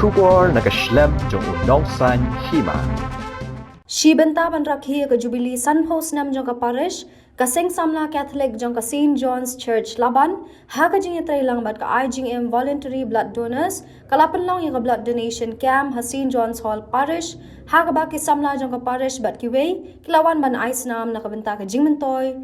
Shubor nakaslem jong unongsan hima. Shibenta ban rakhi ka Jubilee Sunpost nam jong ka parish kaseng samla Catholic jong ka St. John's Church Laban ha ka jing yatray lang bat ka IGM voluntary blood donors kalapan lang yung ka blood donation camp ha St. John's Hall Parish ha ka ba ki samla jong ka parish bat ki way kilawan ban ais nam nakabenta ka jing mentoy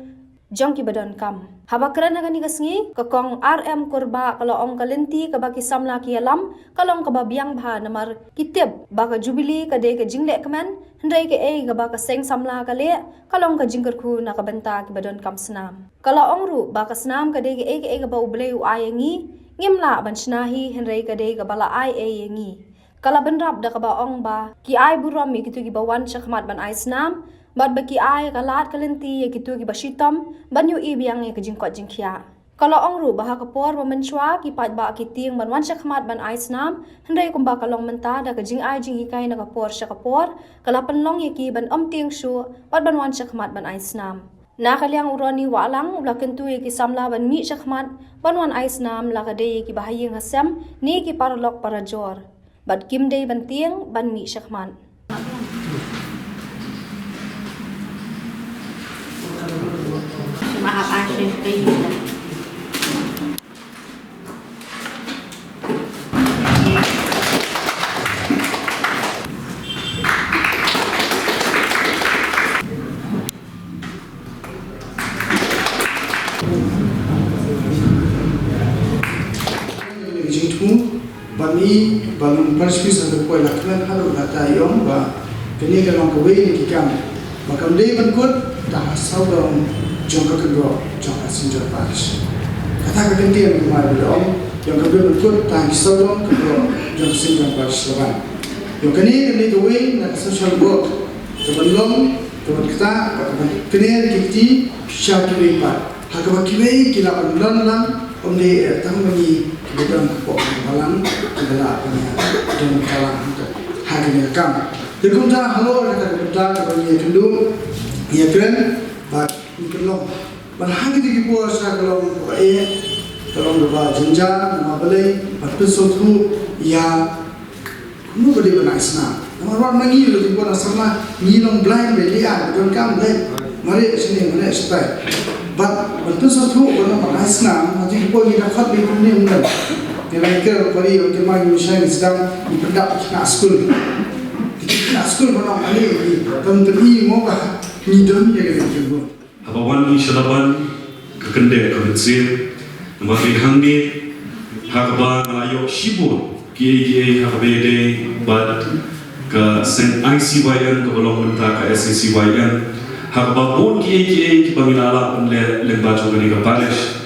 jong ki badon kam habakran na gani kasngi kakong RM kurba kalaong kalenti kabaki samla ki alam kalong kababiang bha namar kitib baka Jubilee kade ka jingle kaman hendai ke gabaka seng samla kale kalong ka jingker khu nakabenta ki badon kam snam kalaong ru baka snam kade ke gaba ublei u ayangi ngimla ban shnahi hendai kade gabala ai ayangi kala benrap da kabaong ba ki ai buram mi kitu ki bawan shakmat ban ai snam Bad baki ay kalat kalenti ya kitu ki basitam banyu ibiang ya kajingkot jingkia. Kalau ongru baha kapor memenswa ki pat ba ki ting ban wan syakmat ban ay snam hendai kumba kalong menta da kajing ay jing hikai na kapor syakapor kalapan long ya ki ban ting shu pat ban wan syakmat ban ay snam. Nakaliang urani walang ulakentu ya ki samla ban mi syakmat ban wan ay snam lakade ya ki bahayeng hasam ni ki paralok parajor. Bad kim day ban ting ban mi syakmat. Maaf asyik kayo. Jingtu bani balun perspis ang kuai lakman halu latayong ba kini kalong kawai ni kikam makam dei bankut dah saudong jongka kedua jongka sinjor parish kata kenti yang kemari dong yang kedua bankut dah saudong kedua jongka sinjor parish lawan yang kini kawai nak social work terbelum kita kini kiti syarat lipat hakaba kiwai kila pendan lang omde tamani bukan pok malang adalah punya dan kalang untuk hari kam. Dikunta halo kata kunta bagi kendu ia keren bat ikelong. Ban hari di puasa kalau kalau ba jenja nama balai bat pesotu ia kuno bade bana isna. Nama ron mangi lu di puasa sama ngilong blind belia don kam blind. Mari sini mana stay. But pesotu bana bana isna mati ko ni dapat di ni umur. Dia kira pari yang kemai Malaysia sedang dipendak nak school. Nak school mana kali tentang mau bah ni don ya gitu. Abawan ni syalaban kekende kebetsir nampak hangni hakba ayo shibur kiai hakbede bad ke sen ICYN ke belum mentah ke SCYN hakba pun kiai kibangilala le lembaga ni ke parish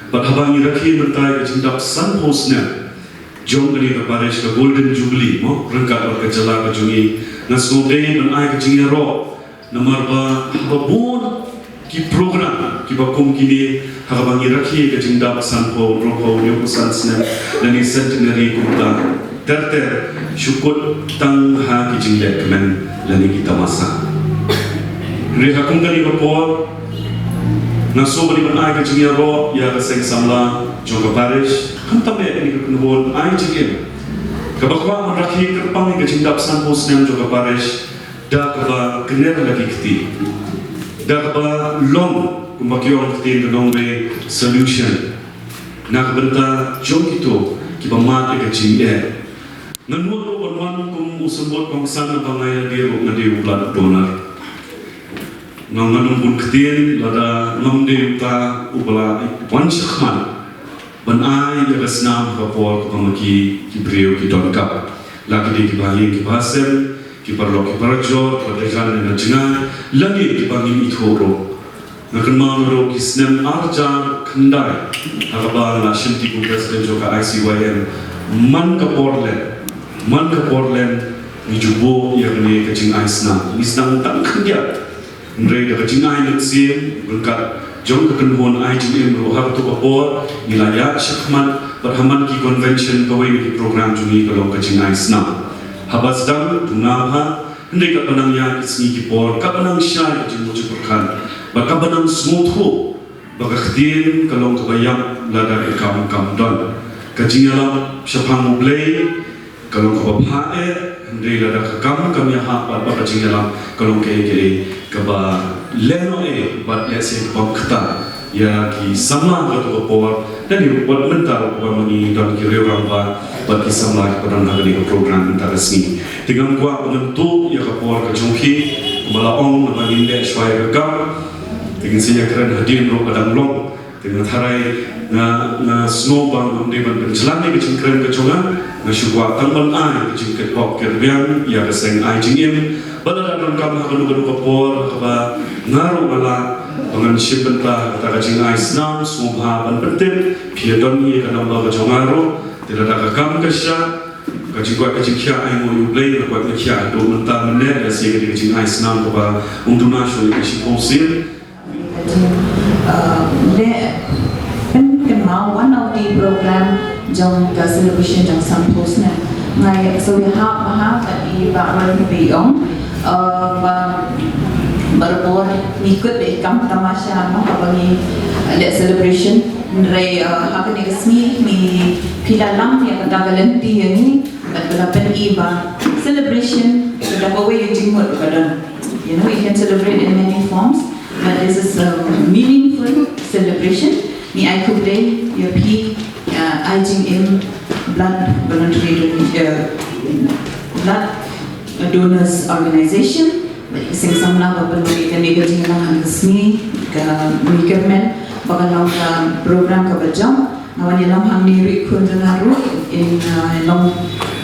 But habang irakhi mentai kecindak Sunpost na jom kani ke parish ke Golden Jubilee mo rengkat ke jala ke jungi nasnode menai ke jingi ro nomor ba habon ki program ki bakum kini habang irakhi ke cindak Sunpost roko yo kusansna dan ni centenary kumta terter syukut tang ha ki jinglek kemen lani kita masa ri hakum kani ke por Naso bani man ay kajing ro ya kaseng samla jongka parish kantam ne ni kunbon ay jigem kabakwa man rakhi kerpang ni kajing dap Sunpost nem jongka parish da kaba kner lagi kiti da kaba long kumakiong kiti nong be solution na kabenta jong itu kiba mat kajing nanut ro banwan kum usambot kong sana bangaya dia ro ngadi blood donor Nganganung pun ketien lada ngamde uta ubala wan syakman ban ai ya gasnam kapor kapamaki kibriyo ki donkap lagi di kibahi ki basel ki parlo ki parajor padejan na jinga lagi ki bangi ithoro nakan ro ki snem arjar khandai agaba na shinti ku president joka ICYN man kaporlen ni jubo ya ne kajing aisna isna tak khandia Mereka kejingai nexiem berkat jom kekenhuan IGM rohar tu kapor nilai syakman berhaman ki convention kawai ki program jungi kalau kejingai sna habas dam tunabha hendai kat panang ya kisni ki por kat panang syai kejing mo berkan baka panang smooth ho baka khdien kalau kabayam lada kam don kejingalam syapang moblei kalau kau bahae dari lada kakam kami hak pada kacing dalam kalau ke kaba leno bat lesi pangkata ya ki sama atau kopor dan di buat mental kau mani dan kiri orang bagi sama pada hari program mental resmi dengan kuat menentu ya kopor kejungki balaong namanya dek swai kakam dengan saya keren hadir ro padang long dengan harai na snowbang di ban penjelani kecing keren kecongan na syukwa tambal ai kecing ketpok kerbian ya keseng ai jingim badar dan kam hakanu kopor kaba ngaru ala pangan sibenta kata kecing ai snam sumha ban pentin piadon ye kana ba kecongaro tidak ada kam kesya kecing kya ai mo yublei na kwat kya do mental menet ya si kecing ai snam kaba unduna shu kecing posil one of the program trong the celebration trong Sampos này ngày so we have tại bạn bị ống và berbuat ikut di kamp tamasya apa bagi the celebration dari hak ni resmi mi pidalam yang kadang-kadang ini berlapan iba celebration berapa way yang jingmut kadang you know you can celebrate in many forms but this is a meaningful celebration. Ni I could play your P IGM blood voluntary blood donors organization. Sing samla babali kami kerja dengan resmi ke government bagalau ke program ke bajang awan dalam hang ni rekod dengaru in long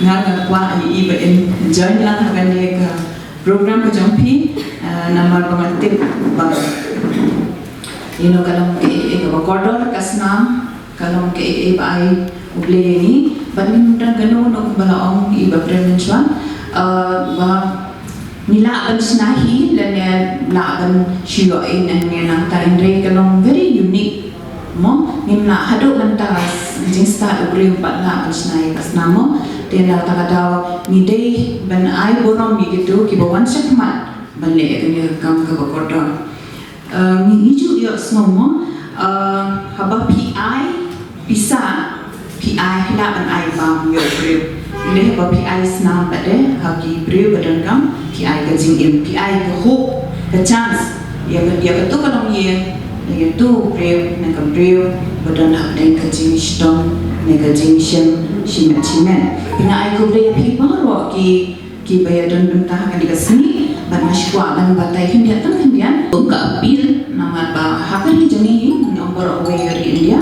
ngar kwa iba in join lang hagan ni ke program bajang P nama pengatip bang you know kalau ke kodor kasnam kalau ke ai uble ni ban dan gano no balaong iba premenchuan bah nila akan snahi dan ya la akan syuain dan ya nang tain re kalau very unique mo nimna hadu lantas jing start ubre pat la akan snahi kasnamo dia la takadaw ni day ban ai borom mi gitu ki bawan sakmat ban le kan kam ka kodor hiju yo semua haba PI bisa PI la an ai bang yo brew le haba PI snam pada hagi brew badan kam PI ka jingim PI ka hope ka chance ya betul kalau ye ya tu brew na ka brew badan hak dai ka jing stone na ka jing shimen ina ai ko brew people ro ki bayadan bentah ka dikasni ban masywa dan batai hindia tan hindia ka appeal nama ba hakar ni jani number away dari India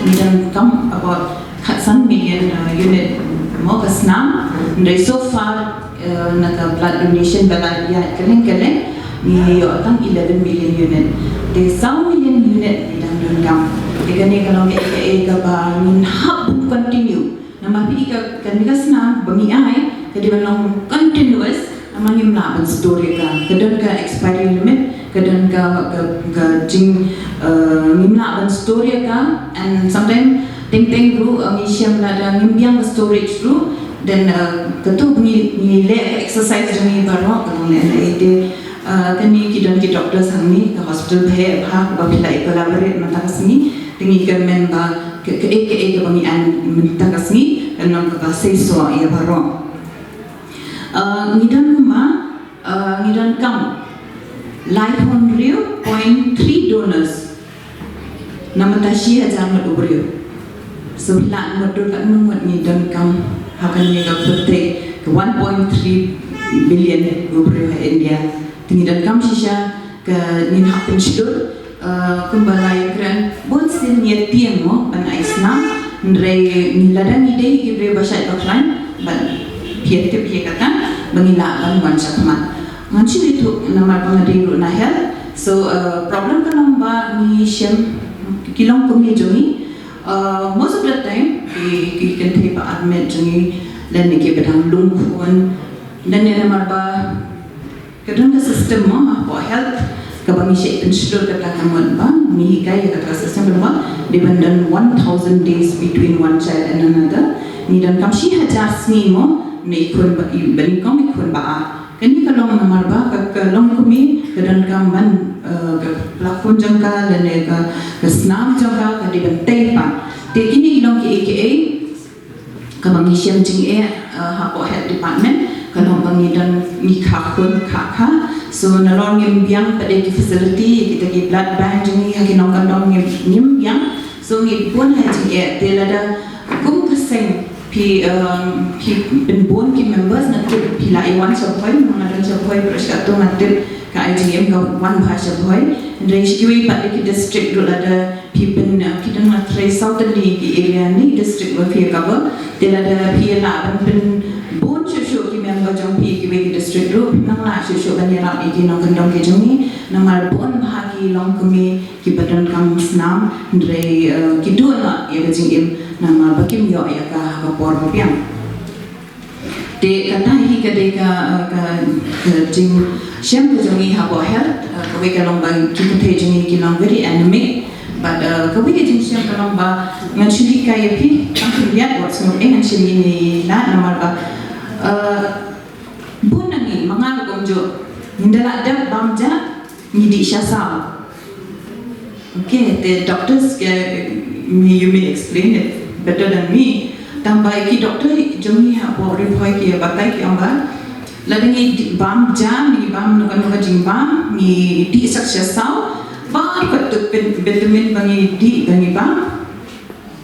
ni dan come about 1 million unit mo kasnam dari so far naka blood donation bala ya keleng ni yo tang 11 million unit de 1 million unit ni dan dungam de kani kalau ke ba min hab continue nama pi ka kan kasnam bangi ai ke di belong continuous amang imla ban story ka kedon ka expiry limit kadang ka jing nimla ban story ka and sometimes ting gru misiam lada nimbiang storage gru dan ketu ni le exercise jami baro kan le ide kani ki doctor sangni ka hospital bhe ha ba pilai collaborate mata kasni tingi government ba ke bangi an mata kasni kan nam ka seso ya baro ngidan kam Life on Rio 0.3 donors namatashi ajamat ubrio so la modul kan ngut ni dan kam hakan ni ka pute 1.3 billion ubrio India tingi dan kam shisha ke ni hak pensyur kembali kran bon sin ni tiang mo ban aisna ndre ni ladang ide ki bre basai doklan ban piete kata bangila ban wan sakmat ngaji itu nama pengadil na health so problem kan ba ni shem kilong kumi jongi most of the time ki kan the pa admit jongi dan ni ke bedang lungkhuan dan ni nama ba kadang ka system mo for health ka bangi she ensure ka kaman ba ni kai ka system ba dependent 1000 days between one child and another ni dan kam shi hajar sni mo ni kun ba ben kom kun ba kini kalau mengamar ba kalau kami kadang kaman pelakon jangka dan snam jangka kadi bentai pa te kini long ki aka Kabang Hisham Jing Hapo Health Department kalau bangi dan ni kakun kakha so nalong ngim biang pada ki facility kita ki blood bank jingi haki nong kandong ngim biang so ngi pun ha jing te lada kum kaseng pi penbun ki members na pi la iwan sabhoi mangadan sabhoi berskato ngatir ka IGM ka wan bhasha bhoi ndai shiwi pada ki district ro lada pi pen kita ngatre southerly ki area ni district wa fi cover te lada pi la pen bon shushu ki member jong pi ki we district ro nang la shushu ban ya ram iki nong kandong ki jongi namal bon bhagi long kumi ki badan kam snam ndai ki du na ya jing im nama bakim yo ya ka por piang de kata hi ka de ka jing shem ko jongi ha bo health ko we ka long bang ki te jongi ki long very anemic but ko we ka jing shem ka long ba ngan shili ka ya pi ang liat what so ngan shili ni la nama ba bunangi mangal ko jo ndala da bamja ni di shasa okay the doctors you may explain it better than me. Tambah ki doktor jongi ha po report ki batai ki amba. Ladengi bam jam ni bam nukan jing bam ni di successful. Ba ko tu vitamin bangi di bangi bam.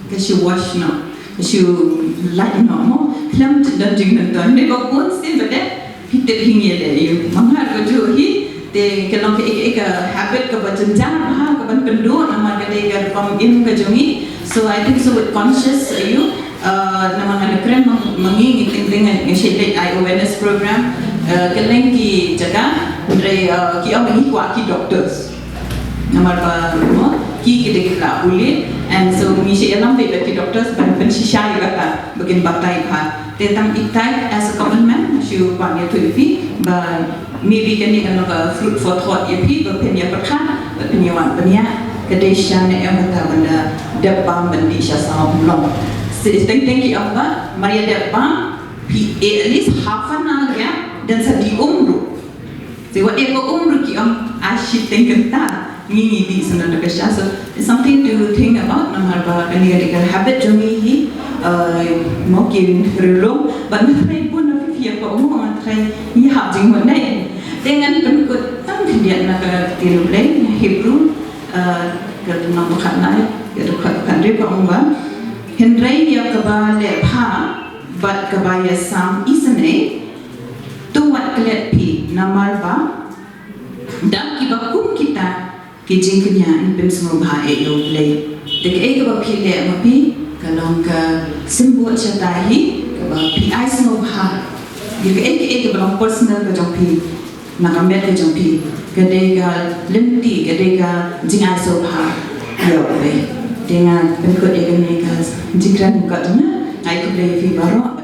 Kasi wash no. Kasi light no mo. Lam dan jing dan ne ko pun sin bade. Hitet hingi le you. Mangar ko jo hi te kalau ke habit ke berjenjang ha ke pendu nama ke ke kom in ke jongi. So I think so with conscious you nama ngana keren mengi ngiting ngi I awareness program keleng ki jaga ndre ki mengi kwa ki doctors nama ba mo ki de la uli and so mi she elam de ki doctors ban shisha kata bagian batai pha tetang itai as a common man shu kwa ya tu pi ba maybe kan ni kan fruit for thought ya pi ba pen ya perkha ba pen ya wan penya kedesha ne yang kata benda debam bendi syasa belum thank you Allah Maria debam at least half an hour ya dan sadi umru sewa eko umru ki ashi thinking ta ngini di sana dekasha so it's something to think about namar ba kani ga habit jongi hi mokin relong ban trai pun na fi ko mo ma trai ni ha jing mo nai dengan penkut tam dia na ka tiru lain Hebrew kerana nama kanai kerana dia kaumba Henry dia kebalik ha bat kebaya sam isne tu wat kelet pi nama ba dak kibakum kita kijing kenya pem semua bah elo play dek ke ba pi le ma pi kalong ka simbol chatahi ba pi ai semua bah dia ke ba personal ka jong pi nakambe ka jong pi kedega lenti kedega jingai soha yo be dengan pengikut ekonomi kas jikran ka tuna ai ku le fi baro